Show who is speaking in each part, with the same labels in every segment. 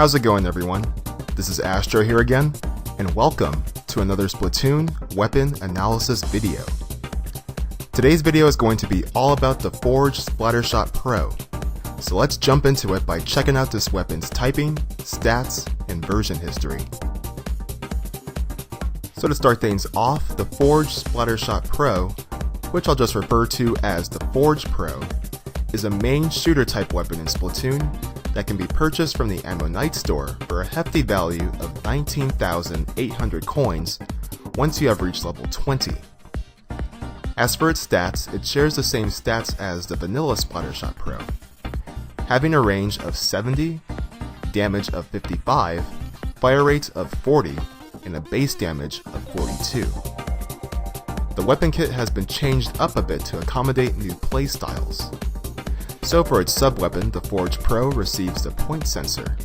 Speaker 1: How's it going, everyone? This is Astro here again, and welcome to another Splatoon weapon analysis video. Today's video is going to be all about the Forge Splattershot Pro, so let's jump into it by checking out this weapon's typing, stats, and version history. So to start things off, the Forge Splattershot Pro, which I'll just refer to as the Forge Pro, is a main shooter type weapon in Splatoon that can be purchased from the Ammo Night store for a hefty value of 19,800 coins once you have reached level 20. As for its stats, it shares the same stats as the vanilla Splattershot Pro, having a range of 70, damage of 55, fire rate of 40, and a base damage of 42. The weapon kit has been changed up a bit to accommodate new playstyles. So for its sub-weapon, the Forge Pro receives the point sensor,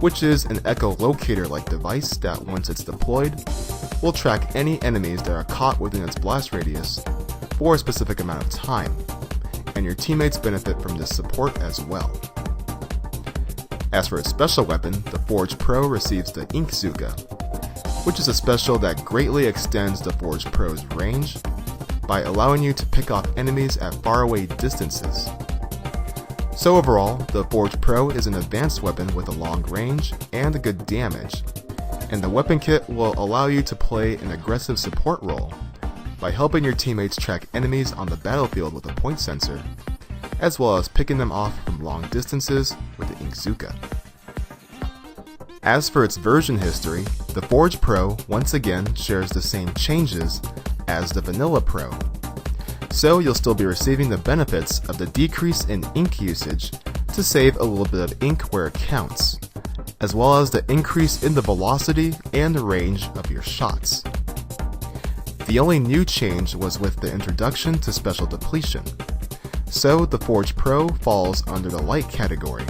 Speaker 1: which is an echolocator-like device that, once it's deployed, will track any enemies that are caught within its blast radius for a specific amount of time, and your teammates benefit from this support as well. As for its special weapon, the Forge Pro receives the Ink Zuka, which is a special that greatly extends the Forge Pro's range by allowing you to pick off enemies at faraway distances. So overall, the Forge Pro is an advanced weapon with a long range and good damage, and the weapon kit will allow you to play an aggressive support role by helping your teammates track enemies on the battlefield with a point sensor, as well as picking them off from long distances with the Ink Zuka. As for its version history, the Forge Pro once again shares the same changes as the Vanilla Pro. So you'll still be receiving the benefits of the decrease in ink usage to save a little bit of ink where it counts, as well as the increase in the velocity and range of your shots. The only new change was with the introduction to special depletion. So the Forge Pro falls under the light category,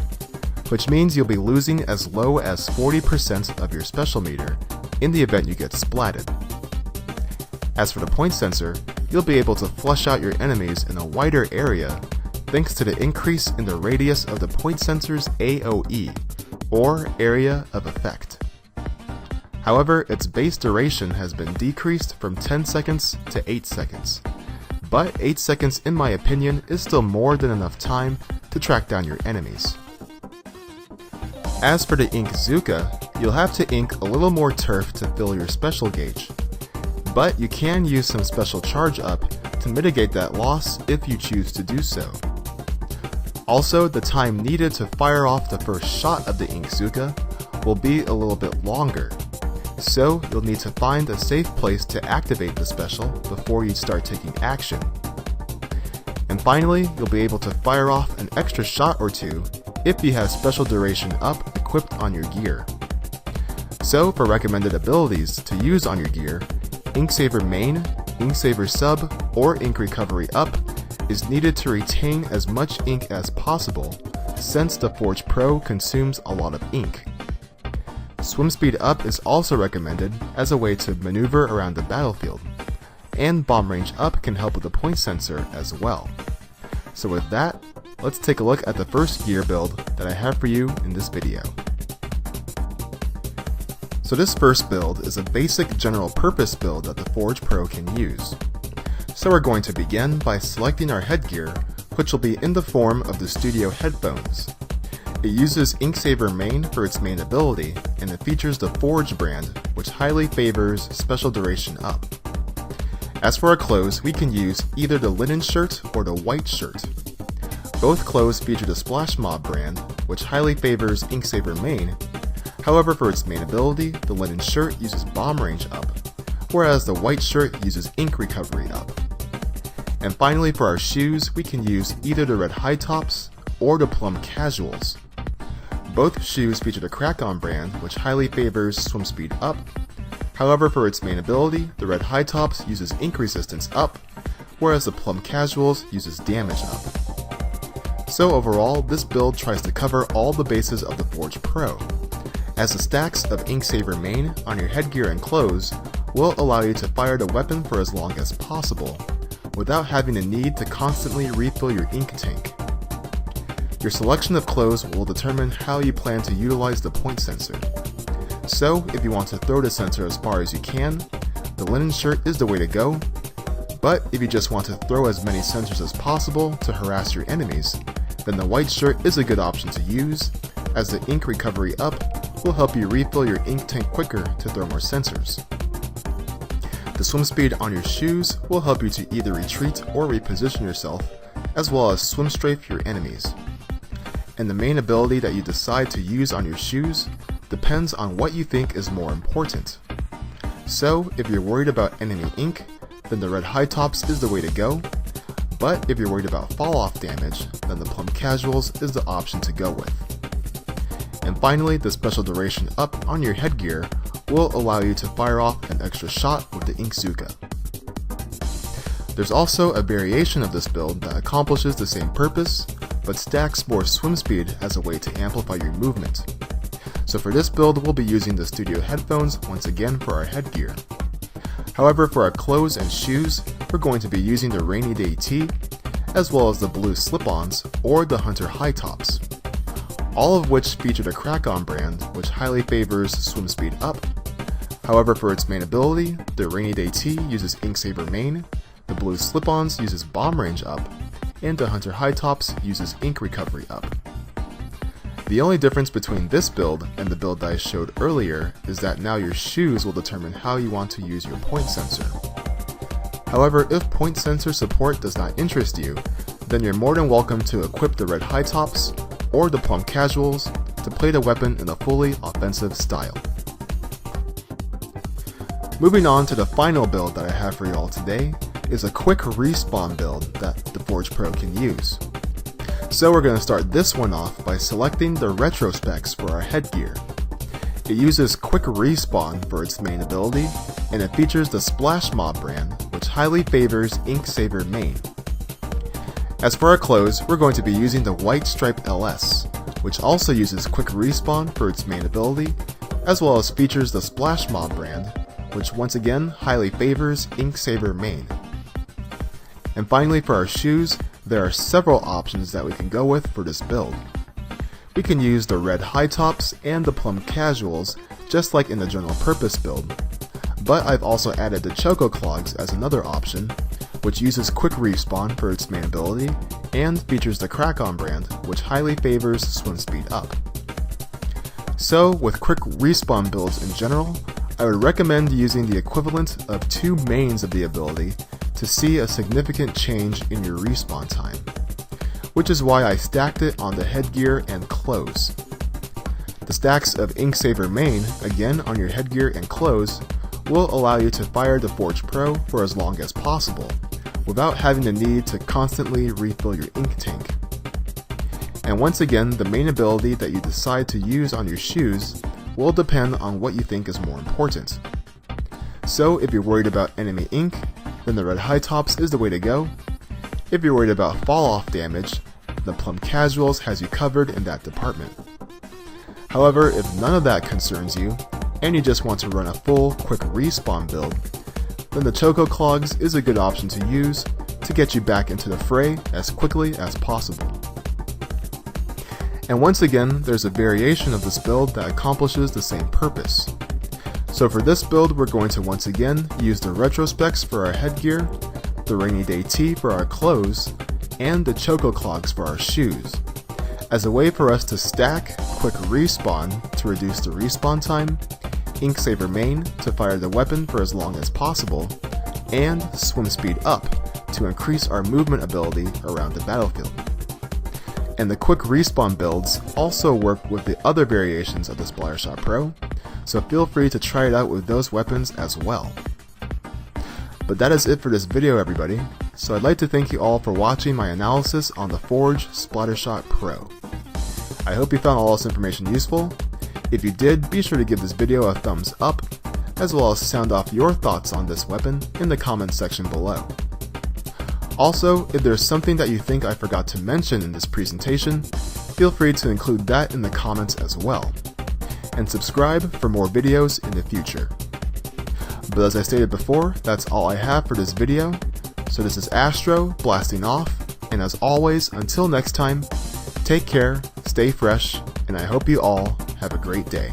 Speaker 1: which means you'll be losing as low as 40% of your special meter in the event you get splatted. As for the point sensor, you'll be able to flush out your enemies in a wider area thanks to the increase in the radius of the point sensor's AOE, or area of effect. However, its base duration has been decreased from 10 seconds to 8 seconds, but 8 seconds in my opinion is still more than enough time to track down your enemies. As for the Ink Zuka, you'll have to ink a little more turf to fill your special gauge, but you can use some special charge up to mitigate that loss if you choose to do so. Also, the time needed to fire off the first shot of the Ink Zuka will be a little bit longer, so you'll need to find a safe place to activate the special before you start taking action. And finally, you'll be able to fire off an extra shot or two if you have special duration up equipped on your gear. So for recommended abilities to use on your gear, Ink Saver Main, Ink Saver Sub, or Ink Recovery Up is needed to retain as much ink as possible, since the Forge Pro consumes a lot of ink. Swim Speed Up is also recommended as a way to maneuver around the battlefield, and Bomb Range Up can help with the point sensor as well. So with that, let's take a look at the first gear build that I have for you in this video. So this first build is a basic general purpose build that the Forge Pro can use. So we're going to begin by selecting our headgear, which will be in the form of the Studio headphones. It uses Ink Saver Main for its main ability, and it features the Forge brand, which highly favors special duration up. As for our clothes, we can use either the linen shirt or the white shirt. Both clothes feature the Splash Mob brand, which highly favors Ink Saver Main. However, for its main ability, the linen shirt uses Bomb Range Up, whereas the white shirt uses Ink Recovery Up. And finally, for our shoes, we can use either the red high tops or the plum casuals. Both shoes feature the Crack-On brand, which highly favors Swim Speed Up. However, for its main ability, the red high tops uses Ink Resistance Up, whereas the plum casuals uses Damage Up. So overall, this build tries to cover all the bases of the Forge Pro, as the stacks of Ink Saver Main on your headgear and clothes will allow you to fire the weapon for as long as possible, without having a need to constantly refill your ink tank. Your selection of clothes will determine how you plan to utilize the point sensor. So, if you want to throw the sensor as far as you can, the linen shirt is the way to go, but if you just want to throw as many sensors as possible to harass your enemies, then the white shirt is a good option to use, as the ink recovery up will help you refill your ink tank quicker to throw more sensors. The swim speed on your shoes will help you to either retreat or reposition yourself, as well as swim strafe your enemies. And the main ability that you decide to use on your shoes depends on what you think is more important. So, if you're worried about enemy ink, then the red high tops is the way to go, but if you're worried about fall off damage, then the plum casuals is the option to go with. And finally, the special duration up on your headgear will allow you to fire off an extra shot with the Inkzooka. There's also a variation of this build that accomplishes the same purpose, but stacks more swim speed as a way to amplify your movement. So for this build, we'll be using the studio headphones once again for our headgear. However, for our clothes and shoes, we're going to be using the Rainy Day Tee, as well as the blue slip-ons or the Hunter high tops. All of which feature the Crack-On brand, which highly favors swim speed up. However, for its main ability, the Rainy Day Tee uses Ink Saver main, the blue slip-ons uses bomb range up, and the Hunter high tops uses ink recovery up. The only difference between this build and the build that I showed earlier is that now your shoes will determine how you want to use your point sensor. However, if point sensor support does not interest you, then you're more than welcome to equip the red high tops or the plum casuals to play the weapon in a fully offensive style. Moving on to the final build that I have for you all today is a quick respawn build that the Forge Pro can use. So we're going to start this one off by selecting the retro specs for our headgear. It uses quick respawn for its main ability, and it features the Splash Mob brand, which highly favors Ink Saver main. As for our clothes, we're going to be using the White Stripe LS, which also uses quick respawn for its main ability, as well as features the Splash Mob brand, which once again highly favors Ink Saver main. And finally, for our shoes, there are several options that we can go with for this build. We can use the red high tops and the plum casuals, just like in the general purpose build, but I've also added the Choco Clogs as another option, which uses quick respawn for its main ability, and features the Crack-On brand, which highly favors swim speed up. So, with quick respawn builds in general, I would recommend using the equivalent of 2 mains of the ability to see a significant change in your respawn time, which is why I stacked it on the headgear and clothes. The stacks of Ink Saver main, again on your headgear and clothes, will allow you to fire the Forge Pro for as long as possible, without having the need to constantly refill your ink tank. And once again, the main ability that you decide to use on your shoes will depend on what you think is more important. So if you're worried about enemy ink, then the red high tops is the way to go. If you're worried about fall off damage, the plum casuals has you covered in that department. However, if none of that concerns you, and you just want to run a full quick respawn build, then the Choco Clogs is a good option to use to get you back into the fray as quickly as possible. And once again, there's a variation of this build that accomplishes the same purpose. So for this build, we're going to once again use the retro specs for our headgear, the Rainy Day Tee for our clothes, and the Choco Clogs for our shoes, as a way for us to stack quick respawn to reduce the respawn time, Ink Saver main to fire the weapon for as long as possible, and swim speed up to increase our movement ability around the battlefield. And the quick respawn builds also work with the other variations of the Splattershot Pro, so feel free to try it out with those weapons as well. But that is it for this video, everybody, so I'd like to thank you all for watching my analysis on the Forge Splattershot Pro. I hope you found all this information useful. If you did, be sure to give this video a thumbs up, as well as sound off your thoughts on this weapon in the comments section below. Also, if there's something that you think I forgot to mention in this presentation, feel free to include that in the comments as well. And subscribe for more videos in the future. But as I stated before, that's all I have for this video. So this is Astro blasting off, and as always, until next time, Take care, stay fresh, and I hope you all have a great day.